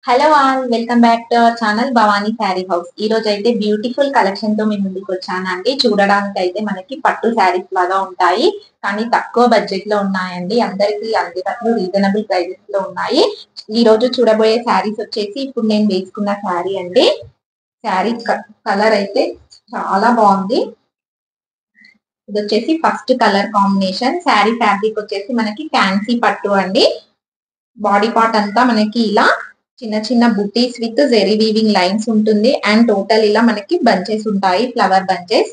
Hello all welcome back to our channel Bhavani sari house. ఈ రోజు అయితే బ్యూటిఫుల్ కలెక్షన్ తో మేము ముందుకు వచ్చానండి. చూడడానికి అయితే మనకి పట్టు శారీస్ లాగా ఉంటాయి, కానీ తక్కువ బడ్జెట్ లో ఉన్నాయండి. అందరికి అందుబాటులో రీజనబుల్ ప్రైజెస్ లో ఉన్నాయి. ఈ రోజు చూడబోయే శారీస్ వచ్చేసి ఇప్పుడు నేను వేసుకున్న శారీ అండి. శారీ కలర్ అయితే చాలా బాగుంది. ఇది వచ్చేసి first colour combination. Sari fabric వచ్చేసి మనకి ఫ్యాన్సీ పట్టు అండి. బాడీ పార్ట్ అంతా మనకి ఇలా చిన్న చిన్న బుటీస్ విత్ జెరీ వీవింగ్ లైన్స్ ఉంటుంది. అండ్ టోటల్ ఇలా మనకి బంచెస్ ఉంటాయి, ఫ్లవర్ బంచెస్.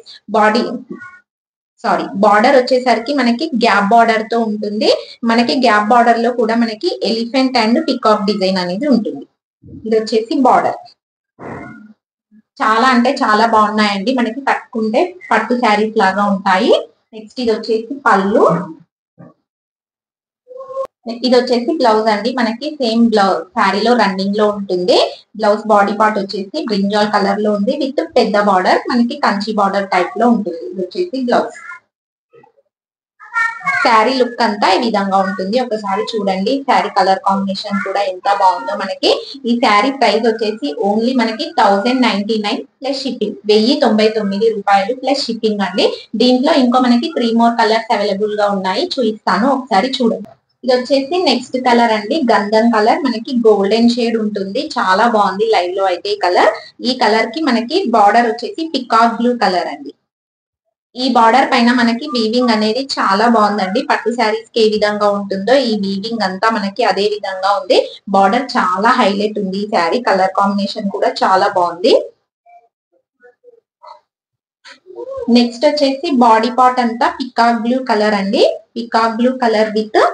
బార్డర్ వచ్చేసరికి మనకి గ్యాప్ బార్డర్ తో ఉంటుంది. మనకి గ్యాప్ బార్డర్ లో కూడా మనకి ఎలిఫెంట్ అండ్ పికాక్ డిజైన్ అనేది ఉంటుంది. ఇది వచ్చేసి బార్డర్. చాలా అంటే చాలా బాగున్నాయండి. మనకి కట్టుకుంటే పట్టు శారీస్ లాగా ఉంటాయి. నెక్స్ట్ ఇది వచ్చేసి పళ్ళు. ఇది వచ్చేసి బ్లౌజ్ అండి. మనకి సేమ్ బ్లౌజ్ శారీలో రన్నింగ్ లో ఉంటుంది. బ్లౌజ్ బాడీ పార్ట్ వచ్చేసి బ్రింజాల్ కలర్ లో ఉంది విత్ పెద్ద బార్డర్, మనకి కంచి బార్డర్ టైప్ లో ఉంటుంది. ఇది వచ్చేసి బ్లౌజ్. శారీ లుక్ అంతా ఈ విధంగా ఉంటుంది. ఒకసారి చూడండి శారీ కలర్ కాంబినేషన్ కూడా ఎంత బాగుందో. మనకి ఈ శారీ ప్రైస్ వచ్చేసి ఓన్లీ మనకి 1099 ప్లస్ షిప్పింగ్, 1099 రూపాయలు ప్లస్ షిప్పింగ్ అండి. దీంట్లో ఇంకో మనకి 3 మోర్ కలర్స్ అవైలబుల్ గా ఉన్నాయి, చూపిస్తాను ఒకసారి చూడండి. ఇది వచ్చేసి నెక్స్ట్ కలర్ అండి, గంధం కలర్. మనకి గోల్డెన్ షేడ్ ఉంటుంది, చాలా బాగుంది లైవ్ లో అయితే ఈ కలర్. ఈ కలర్ కి మనకి బార్డర్ వచ్చేసి పికాక్ బ్లూ కలర్ అండి. ఈ బార్డర్ పైన మనకి వీవింగ్ అనేది చాలా బాగుందండి. పట్టు శారీస్ కి ఏ విధంగా ఉంటుందో ఈ వీవింగ్ అంతా మనకి అదే విధంగా ఉంది. బార్డర్ చాలా హైలైట్ ఉంది. ఈ శారీ కలర్ కాంబినేషన్ కూడా చాలా బాగుంది. నెక్స్ట్ వచ్చేసి బాడీ పార్ట్ అంతా పికాక్ బ్లూ కలర్ అండి. Peacock blue colour with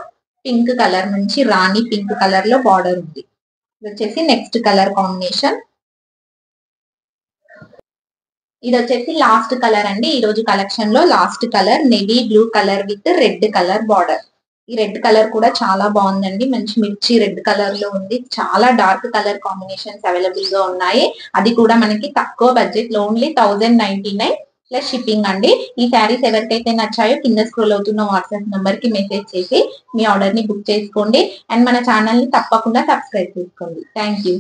pink colour, మంచి రాణి పింక్ కలర్ లో బార్డర్ ఉంది. ఇది వచ్చేసి నెక్స్ట్ కలర్ కాంబినేషన్. ఇది వచ్చేసి లాస్ట్ కలర్ అండి. ఈ రోజు కలెక్షన్ లో last colour navy blue colour with red colour border. ఈ రెడ్ కలర్ కూడా చాలా బాగుందండి. మంచి మిర్చి రెడ్ కలర్ లో ఉంది. చాలా డార్క్ కలర్ కాంబినేషన్స్ అవైలబుల్ గా ఉన్నాయి. అది కూడా మనకి తక్కువ బడ్జెట్ లో ఓన్లీ 1099 ప్లస్ షిప్పింగ్ అండి. ఈ శారీస్ ఎవరికైతే నచ్చాయో కింద స్క్రోల్ అవుతున్న వాట్సాప్ నంబర్ కి మెసేజ్ చేసి మీ ఆర్డర్ ని బుక్ చేసుకోండి. అండ్ మన ఛానల్ ని తప్పకుండా సబ్స్క్రైబ్ చేసుకోండి. Thank you.